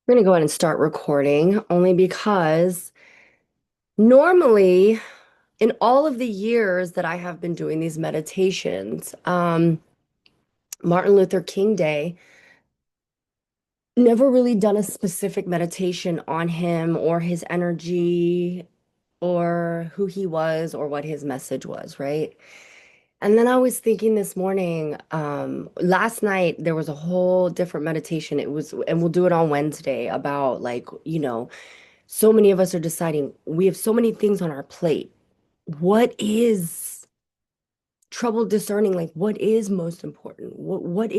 We're going to go ahead and start recording only because normally, in all of the years that I have been doing these meditations, Martin Luther King Day, never really done a specific meditation on him or his energy or who he was or what his message was, right? And then I was thinking this morning, last night there was a whole different meditation. It was, and we'll do it on Wednesday about so many of us are deciding we have so many things on our plate. What is trouble discerning? Like, what is most important? What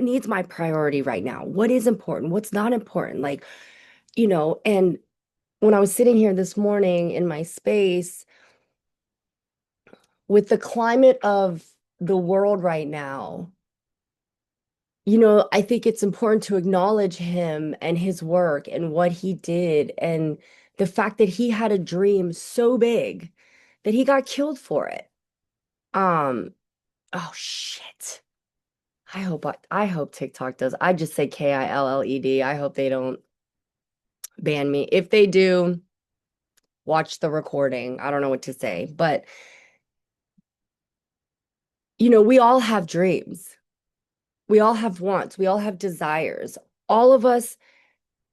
needs my priority right now? What is important? What's not important? And when I was sitting here this morning in my space with the climate of the world right now, I think it's important to acknowledge him and his work and what he did and the fact that he had a dream so big that he got killed for it. Um, oh shit. I hope TikTok does. I just say KILLED. I hope they don't ban me. If they do, watch the recording. I don't know what to say, but we all have dreams. We all have wants. We all have desires. All of us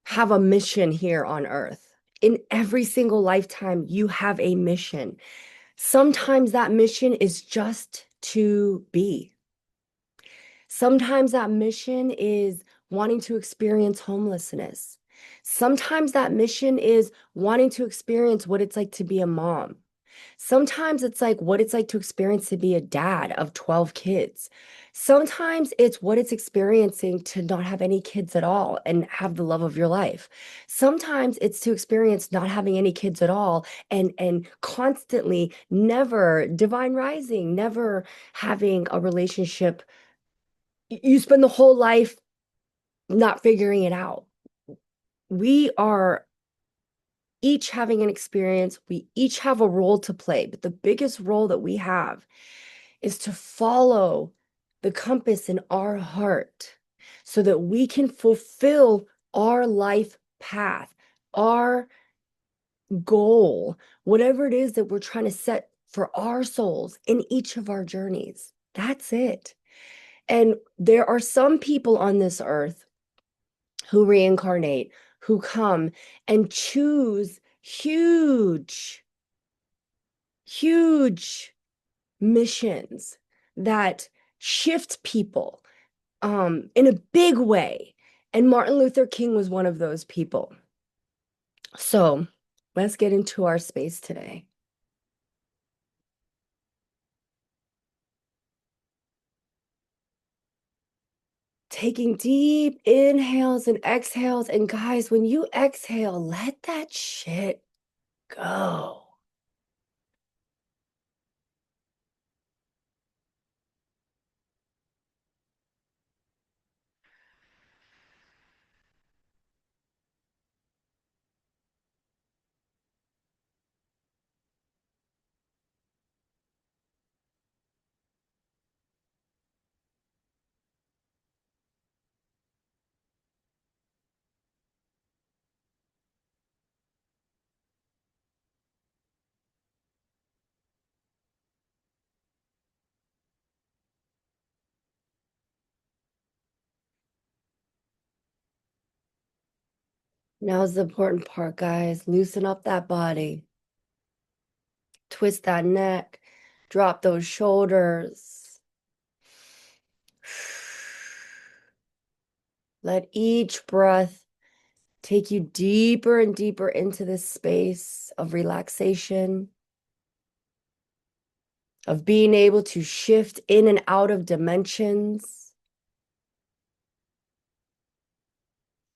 have a mission here on earth. In every single lifetime, you have a mission. Sometimes that mission is just to be. Sometimes that mission is wanting to experience homelessness. Sometimes that mission is wanting to experience what it's like to be a mom. Sometimes it's like what it's like to experience to be a dad of 12 kids. Sometimes it's what it's experiencing to not have any kids at all and have the love of your life. Sometimes it's to experience not having any kids at all and constantly never divine rising, never having a relationship. You spend the whole life not figuring it out. We are each having an experience. We each have a role to play, but the biggest role that we have is to follow the compass in our heart so that we can fulfill our life path, our goal, whatever it is that we're trying to set for our souls in each of our journeys. That's it. And there are some people on this earth who reincarnate, who come and choose huge, huge missions that shift people in a big way. And Martin Luther King was one of those people. So let's get into our space today. Taking deep inhales and exhales. And guys, when you exhale, let that shit go. Now's the important part, guys. Loosen up that body, twist that neck, drop those shoulders. Let each breath take you deeper and deeper into this space of relaxation, of being able to shift in and out of dimensions.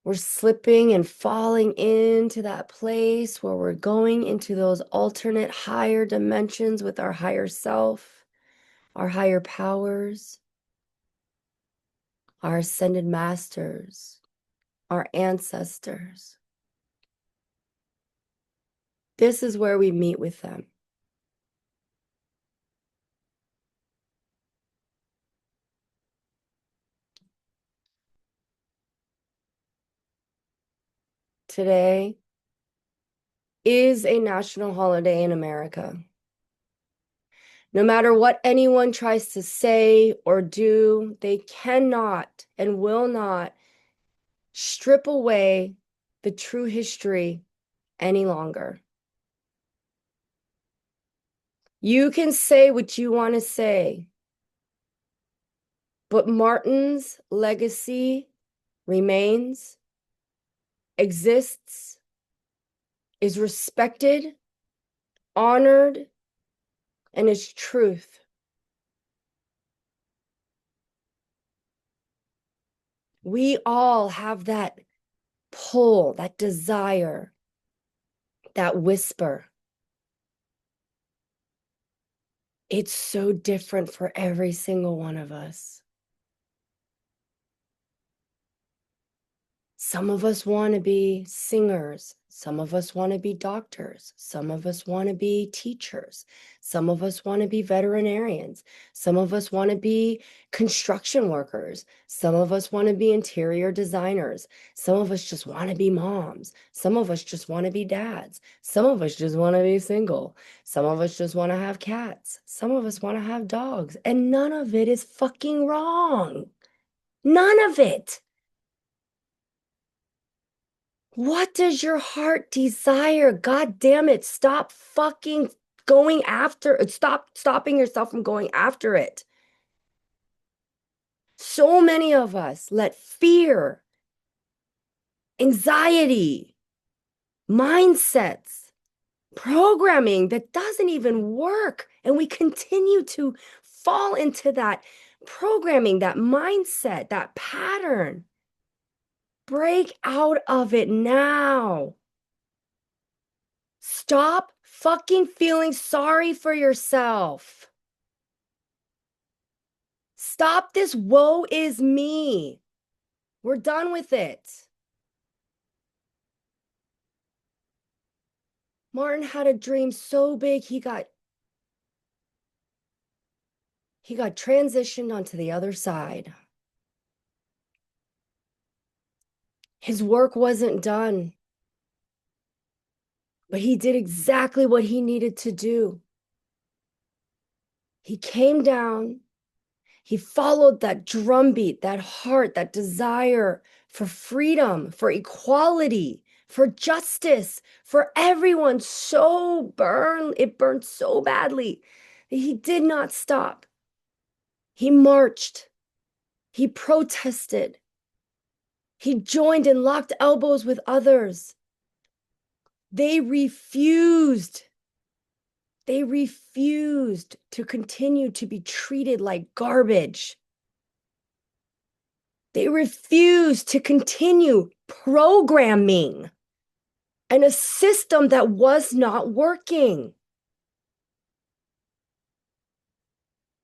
We're slipping and falling into that place where we're going into those alternate higher dimensions with our higher self, our higher powers, our ascended masters, our ancestors. This is where we meet with them. today is a national holiday in America. No matter what anyone tries to say or do, they cannot and will not strip away the true history any longer. You can say what you want to say, but Martin's legacy remains, exists, is respected, honored, and is truth. We all have that pull, that desire, that whisper. It's so different for every single one of us. Some of us want to be singers. Some of us want to be doctors. Some of us want to be teachers. Some of us want to be veterinarians. Some of us want to be construction workers. Some of us want to be interior designers. Some of us just want to be moms. Some of us just want to be dads. Some of us just want to be single. Some of us just want to have cats. Some of us want to have dogs. And none of it is fucking wrong. None of it. What does your heart desire? God damn it. Stop fucking going after it. Stop stopping yourself from going after it. So many of us let fear, anxiety, mindsets, programming that doesn't even work. And we continue to fall into that programming, that mindset, that pattern. Break out of it now. Stop fucking feeling sorry for yourself. Stop this woe is me. We're done with it. Martin had a dream so big he got transitioned onto the other side. His work wasn't done, but he did exactly what he needed to do. He came down. He followed that drumbeat, that heart, that desire for freedom, for equality, for justice, for everyone. It burned so badly that he did not stop. He marched. He protested. He joined and locked elbows with others. They refused. They refused to continue to be treated like garbage. They refused to continue programming and a system that was not working.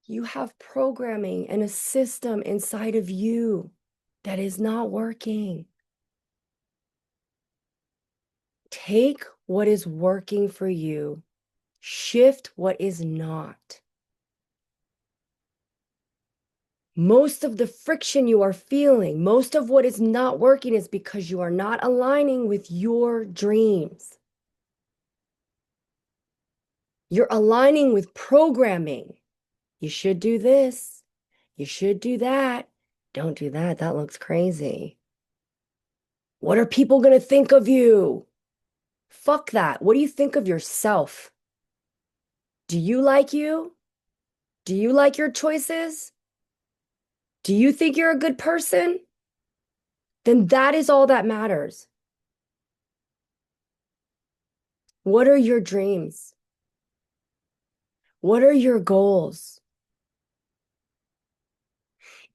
You have programming and a system inside of you that is not working. Take what is working for you, shift what is not. Most of the friction you are feeling, most of what is not working is because you are not aligning with your dreams. You're aligning with programming. You should do this. You should do that. Don't do that. That looks crazy. What are people going to think of you? Fuck that. What do you think of yourself? Do you like you? Do you like your choices? Do you think you're a good person? Then that is all that matters. What are your dreams? What are your goals?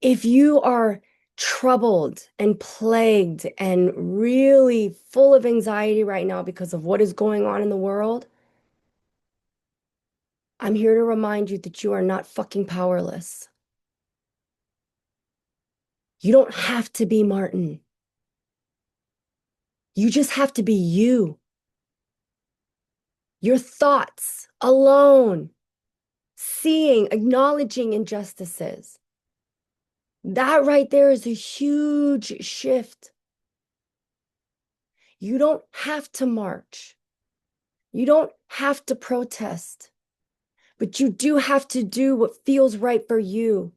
If you are troubled and plagued and really full of anxiety right now because of what is going on in the world, I'm here to remind you that you are not fucking powerless. You don't have to be Martin. You just have to be you. Your thoughts alone, seeing, acknowledging injustices. That right there is a huge shift. You don't have to march. You don't have to protest, but you do have to do what feels right for you.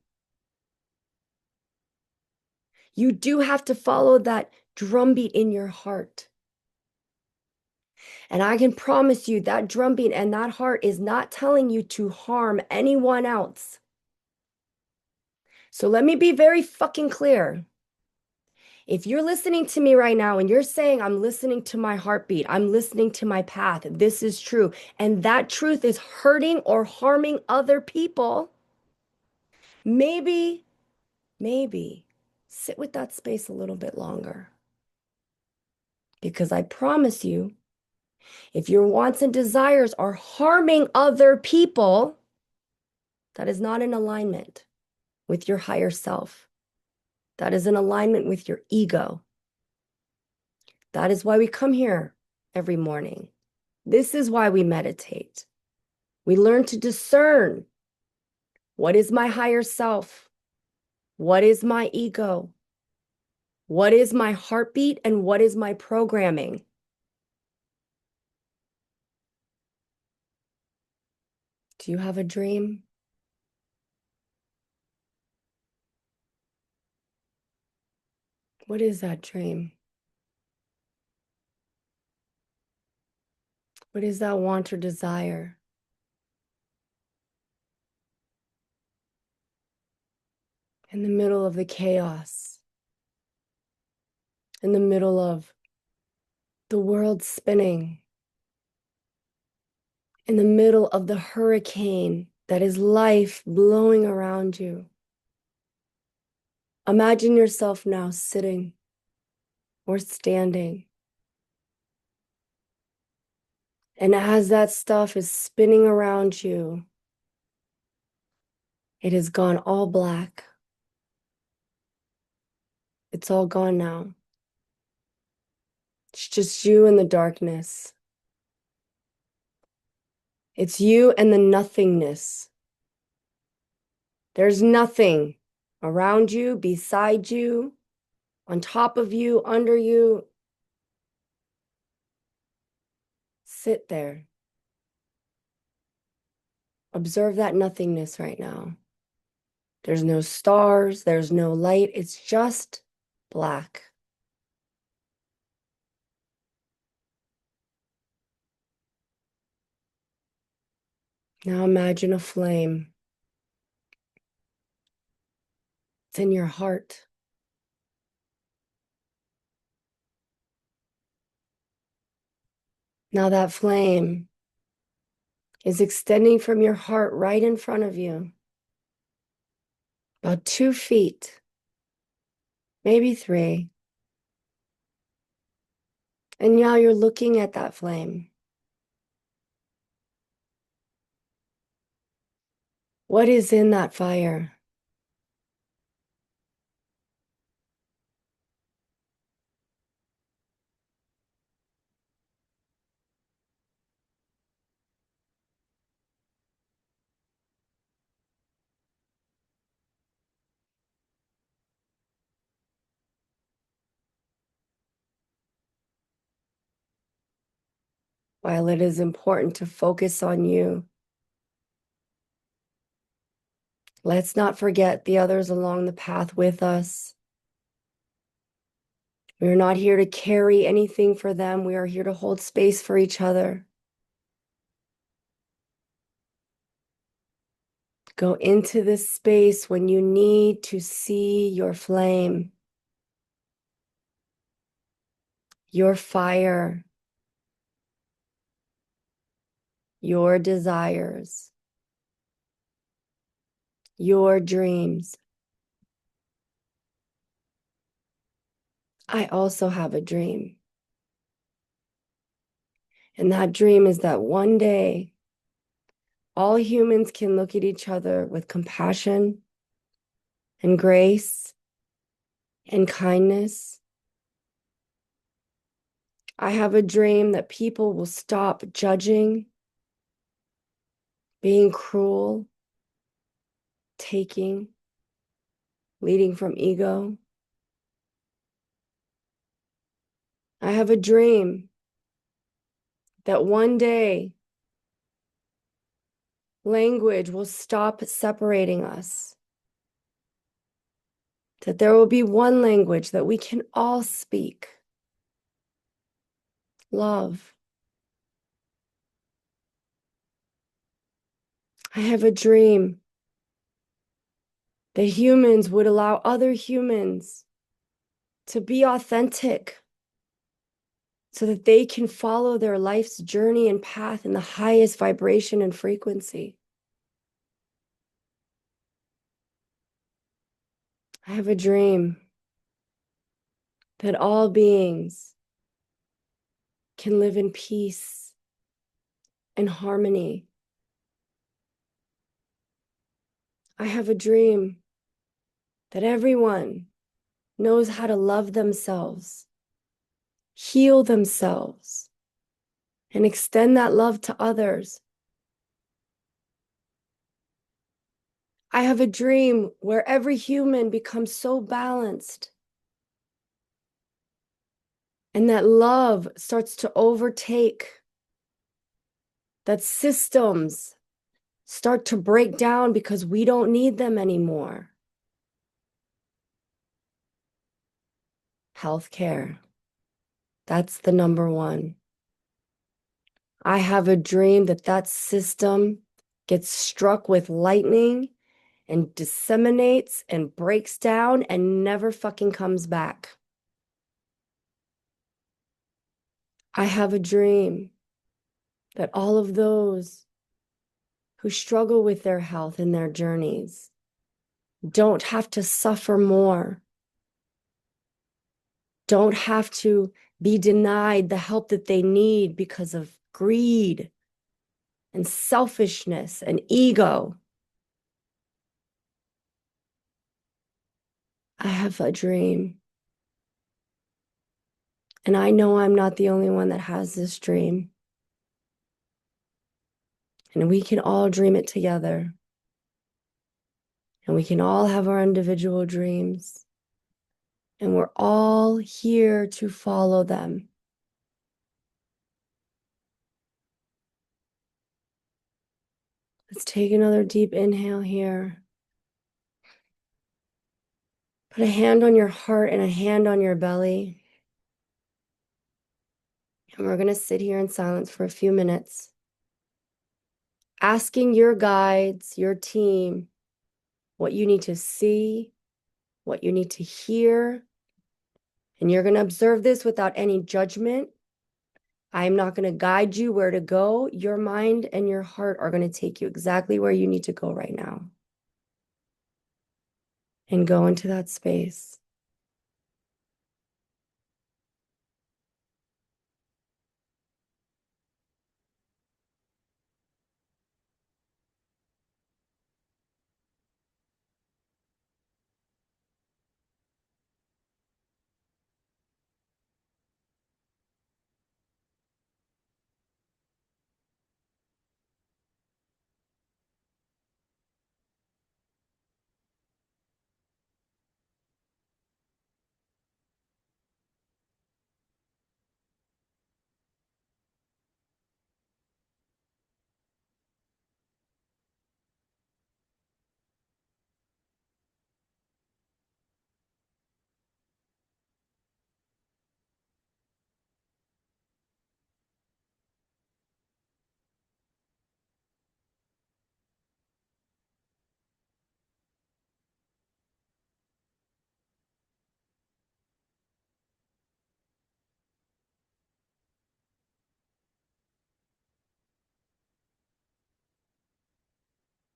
You do have to follow that drumbeat in your heart. And I can promise you that drumbeat and that heart is not telling you to harm anyone else. So let me be very fucking clear. If you're listening to me right now and you're saying, I'm listening to my heartbeat, I'm listening to my path, this is true, and that truth is hurting or harming other people, maybe sit with that space a little bit longer. Because I promise you, if your wants and desires are harming other people, that is not in alignment with your higher self. That is in alignment with your ego. That is why we come here every morning. This is why we meditate. We learn to discern what is my higher self? What is my ego? What is my heartbeat? And what is my programming? Do you have a dream? What is that dream? What is that want or desire? In the middle of the chaos, in the middle of the world spinning, in the middle of the hurricane that is life blowing around you. Imagine yourself now sitting or standing. And as that stuff is spinning around you, it has gone all black. It's all gone now. It's just you in the darkness. It's you and the nothingness. There's nothing around you, beside you, on top of you, under you. Sit there. Observe that nothingness right now. There's no stars, there's no light, it's just black. Now imagine a flame. It's in your heart. Now that flame is extending from your heart right in front of you, about 2 feet, maybe 3. And now you're looking at that flame. What is in that fire? While it is important to focus on you, let's not forget the others along the path with us. We're not here to carry anything for them. We are here to hold space for each other. Go into this space when you need to see your flame, your fire, your desires, your dreams. I also have a dream. And that dream is that one day, all humans can look at each other with compassion and grace and kindness. I have a dream that people will stop judging, being cruel, taking, leading from ego. I have a dream that one day language will stop separating us, that there will be one language that we can all speak: love. I have a dream that humans would allow other humans to be authentic so that they can follow their life's journey and path in the highest vibration and frequency. I have a dream that all beings can live in peace and harmony. I have a dream that everyone knows how to love themselves, heal themselves, and extend that love to others. I have a dream where every human becomes so balanced and that love starts to overtake, that systems start to break down because we don't need them anymore. Healthcare, that's the number one. I have a dream that that system gets struck with lightning and disseminates and breaks down and never fucking comes back. I have a dream that all of those who struggle with their health and their journeys don't have to suffer more, don't have to be denied the help that they need because of greed and selfishness and ego. I have a dream. And I know I'm not the only one that has this dream. And we can all dream it together. And we can all have our individual dreams. And we're all here to follow them. Let's take another deep inhale here. Put a hand on your heart and a hand on your belly. And we're going to sit here in silence for a few minutes, asking your guides, your team, what you need to see, what you need to hear. And you're going to observe this without any judgment. I'm not going to guide you where to go. Your mind and your heart are going to take you exactly where you need to go right now. And go into that space.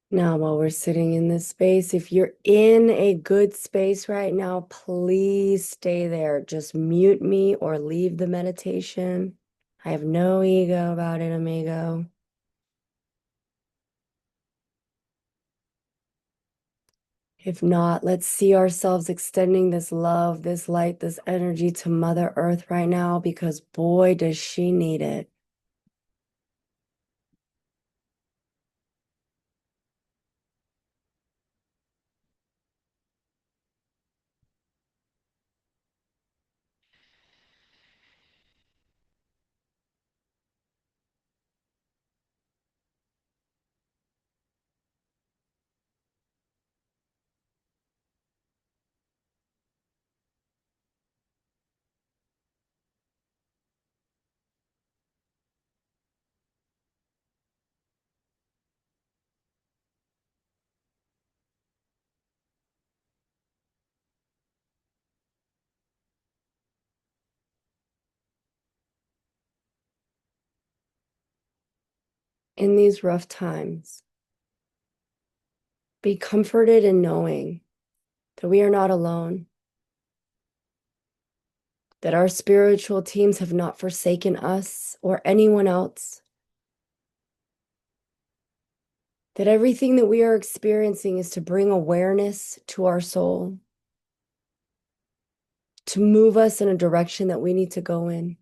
Now, while we're sitting in this space, if you're in a good space right now, please stay there. Just mute me or leave the meditation. I have no ego about it, amigo. If not, let's see ourselves extending this love, this light, this energy to Mother Earth right now, because boy, does she need it. in these rough times, be comforted in knowing that we are not alone, that our spiritual teams have not forsaken us or anyone else, that everything that we are experiencing is to bring awareness to our soul, to move us in a direction that we need to go in.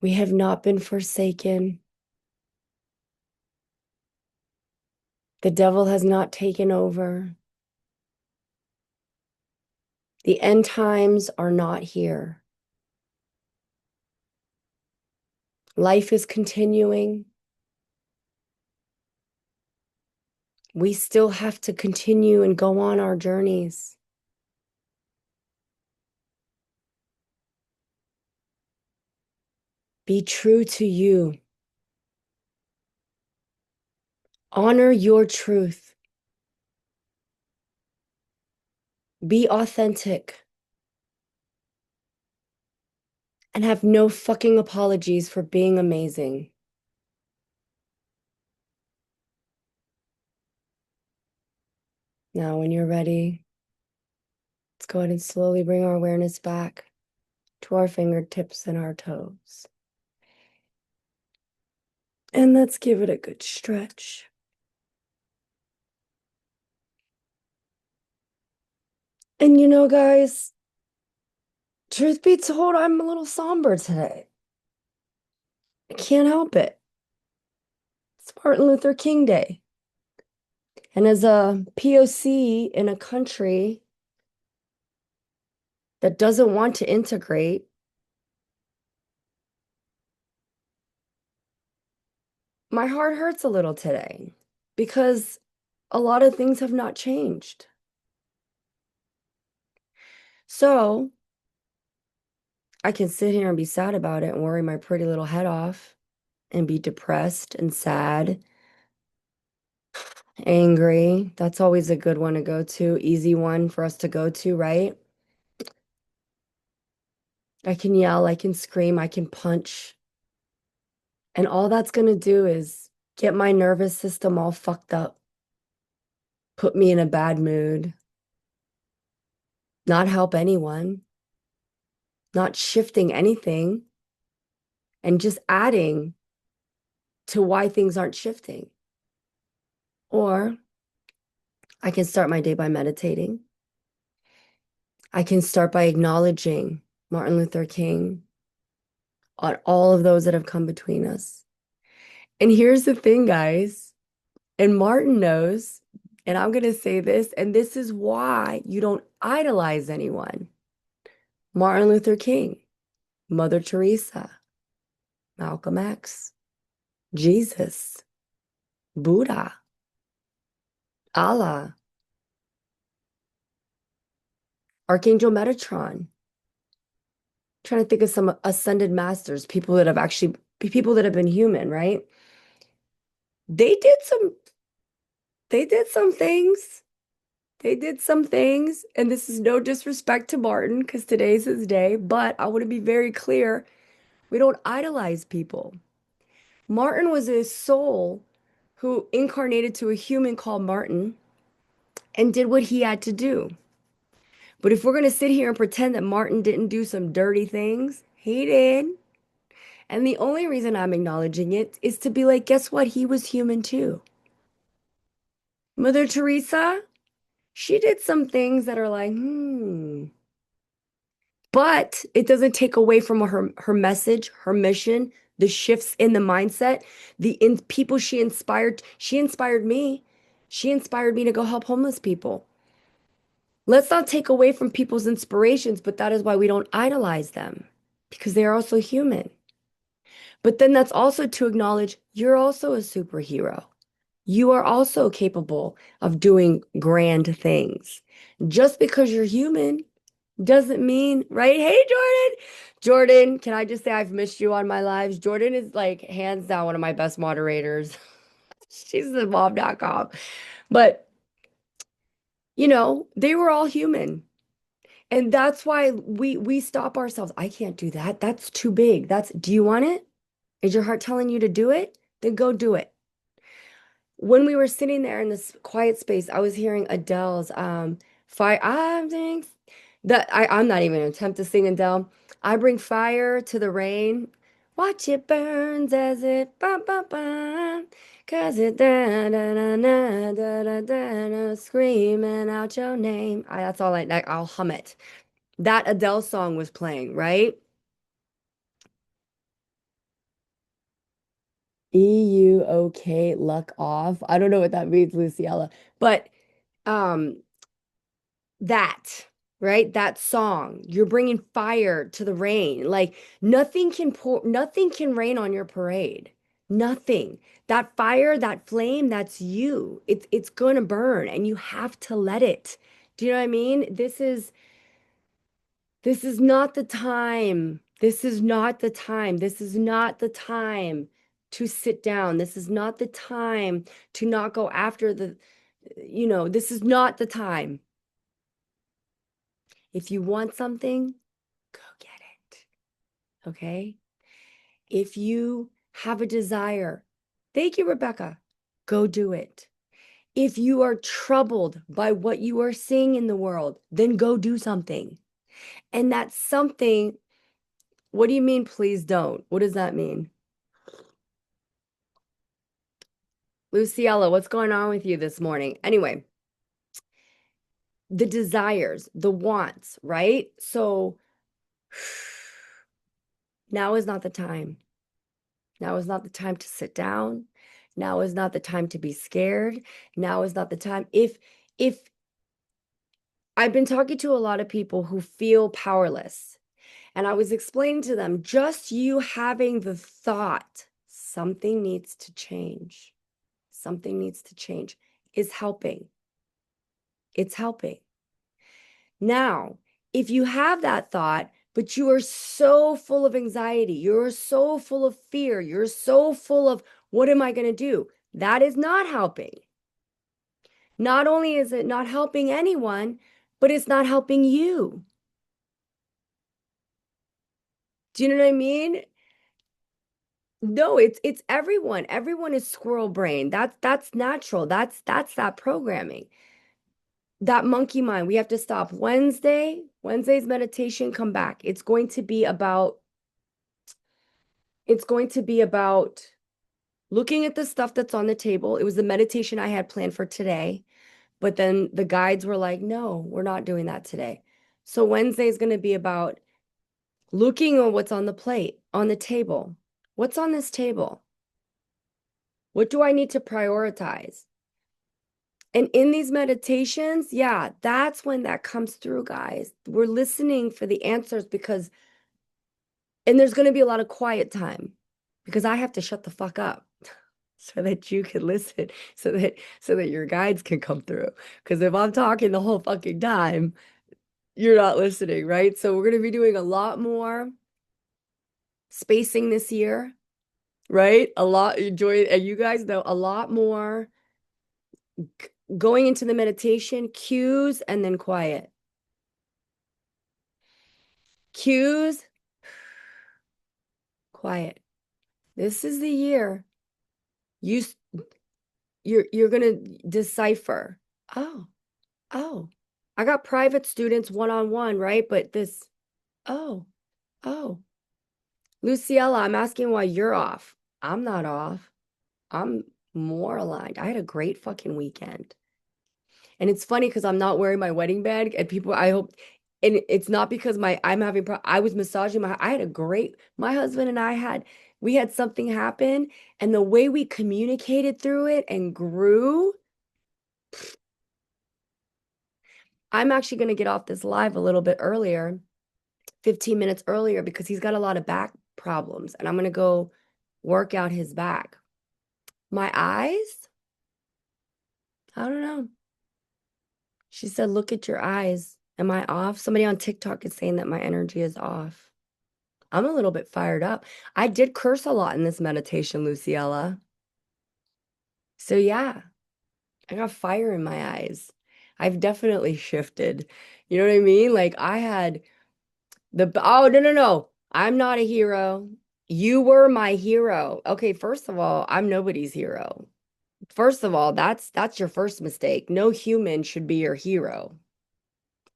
We have not been forsaken. The devil has not taken over. The end times are not here. Life is continuing. We still have to continue and go on our journeys. Be true to you. Honor your truth. Be authentic. And have no fucking apologies for being amazing. Now, when you're ready, let's go ahead and slowly bring our awareness back to our fingertips and our toes. And let's give it a good stretch. And you know, guys, truth be told, I'm a little somber today. I can't help it. It's Martin Luther King Day. And as a POC in a country that doesn't want to integrate, my heart hurts a little today because a lot of things have not changed. So I can sit here and be sad about it and worry my pretty little head off and be depressed and sad, angry. That's always a good one to go to, easy one for us to go to, right? I can yell, I can scream, I can punch. And all that's going to do is get my nervous system all fucked up, put me in a bad mood, not help anyone, not shifting anything, and just adding to why things aren't shifting. Or I can start my day by meditating. I can start by acknowledging Martin Luther King on all of those that have come between us. And here's the thing, guys, and Martin knows, and I'm going to say this, and this is why you don't idolize anyone. Martin Luther King, Mother Teresa, Malcolm X, Jesus, Buddha, Allah, Archangel Metatron. Trying to think of some ascended masters, people that have been human, right? They did some, they did some things. They did some things, and this is no disrespect to Martin because today's his day, but I want to be very clear. We don't idolize people. Martin was a soul who incarnated to a human called Martin and did what he had to do. But if we're going to sit here and pretend that Martin didn't do some dirty things, he did. And the only reason I'm acknowledging it is to be like, guess what? He was human too. Mother Teresa, she did some things that are like, But it doesn't take away from her message, her mission, the shifts in the mindset, the people she inspired. She inspired me. She inspired me to go help homeless people. Let's not take away from people's inspirations, but that is why we don't idolize them because they are also human. But then that's also to acknowledge you're also a superhero. You are also capable of doing grand things. Just because you're human doesn't mean, right? Hey, Jordan. Jordan, can I just say I've missed you on my lives? Jordan is like hands down one of my best moderators. She's the mom.com. But, they were all human. And that's why we stop ourselves. I can't do that. That's too big. Do you want it? Is your heart telling you to do it? Then go do it. When we were sitting there in this quiet space, I was hearing Adele's fire. I'm not even gonna attempt to sing Adele. I bring fire to the rain. Watch it burns as it bum bum bum. Cause it da da da da da da da da screaming out your name. That's all I'll hum it. That Adele song was playing, right? EUOK, luck off. I don't know what that means, Luciella. But um that, right? That song, you're bringing fire to the rain. Like nothing can rain on your parade. Nothing. That fire, that flame, that's you. It's gonna burn and you have to let it. Do you know what I mean? This is not the time. This is not the time. This is not the time to sit down. This is not the time to not go after this is not the time. If you want something, go get it. Okay? If you have a desire, thank you, Rebecca, go do it. If you are troubled by what you are seeing in the world, then go do something. And that's something, what do you mean, please don't? What does that mean? Luciella, what's going on with you this morning? Anyway, the desires, the wants, right? So now is not the time. Now is not the time to sit down. Now is not the time to be scared. Now is not the time. If I've been talking to a lot of people who feel powerless, and I was explaining to them, just you having the thought, something needs to change. Something needs to change is helping. It's helping. Now, if you have that thought, but you are so full of anxiety, you're so full of fear, you're so full of what am I going to do? That is not helping. Not only is it not helping anyone, but it's not helping you. Do you know what I mean? No, it's everyone. Everyone is squirrel brain. That's natural. That's that programming. That monkey mind. We have to stop. Wednesday's meditation, come back. It's going to be about looking at the stuff that's on the table. It was the meditation I had planned for today, but then the guides were like, no, we're not doing that today. So Wednesday is going to be about looking at what's on the plate, on the table. What's on this table? What do I need to prioritize? And in these meditations, yeah, that's when that comes through, guys. We're listening for the answers and there's going to be a lot of quiet time because I have to shut the fuck up so that you can listen, so that your guides can come through. Because if I'm talking the whole fucking time, you're not listening, right? So we're going to be doing a lot more spacing this year, right? A lot enjoy, and you guys know a lot more going into the meditation, cues, and then quiet. Cues, quiet. This is the year you you're gonna decipher. Oh, oh, I got private students one-on-one, right? But oh, oh, Luciella, I'm asking why you're off. I'm not off. I'm more aligned. I had a great fucking weekend. And it's funny because I'm not wearing my wedding band and I hope, and it's not because I was massaging I had a great, my husband and we had something happen and the way we communicated through it and grew. I'm actually going to get off this live a little bit earlier, 15 minutes earlier, because he's got a lot of back problems and I'm going to go work out his back. My eyes, I don't know. She said, look at your eyes. Am I off? Somebody on TikTok is saying that my energy is off. I'm a little bit fired up. I did curse a lot in this meditation, Luciella. So yeah, I got fire in my eyes. I've definitely shifted. You know what I mean? Like I had oh, no, no, no. I'm not a hero. You were my hero. Okay, first of all, I'm nobody's hero. First of all, that's your first mistake. No human should be your hero.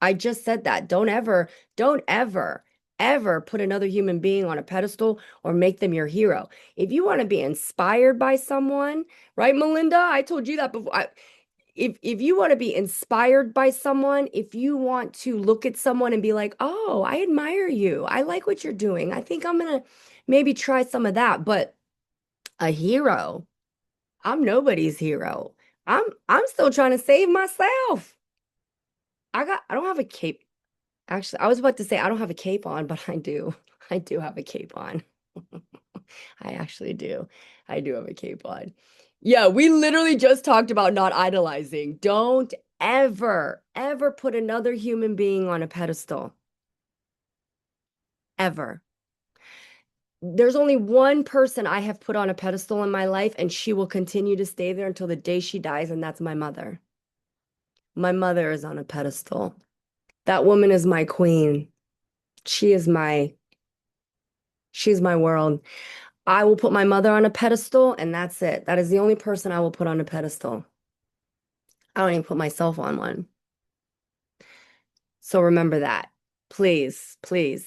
I just said that. Don't ever, ever put another human being on a pedestal or make them your hero. If you want to be inspired by someone, right, Melinda? I told you that before. If you want to be inspired by someone, if you want to look at someone and be like, "Oh, I admire you. I like what you're doing. I think I'm gonna maybe try some of that." But a hero, I'm nobody's hero. I'm still trying to save myself. I don't have a cape. Actually, I was about to say I don't have a cape on, but I do. I do have a cape on. I actually do. I do have a cape on. Yeah, we literally just talked about not idolizing. Don't ever, ever put another human being on a pedestal. Ever. There's only one person I have put on a pedestal in my life, and she will continue to stay there until the day she dies, and that's my mother. My mother is on a pedestal. That woman is my queen. She is my, she's my world. I will put my mother on a pedestal, and that's it. That is the only person I will put on a pedestal. I don't even put myself on one. So remember that. Please, please.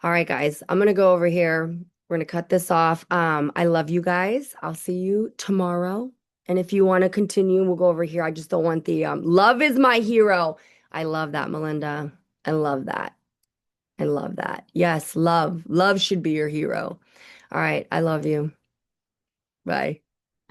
All right, guys, I'm gonna go over here. We're gonna cut this off. I love you guys. I'll see you tomorrow. And if you want to continue, we'll go over here. I just don't want the love is my hero. I love that, Melinda. I love that. I love that. Yes, love. Love should be your hero. All right, I love you. Bye.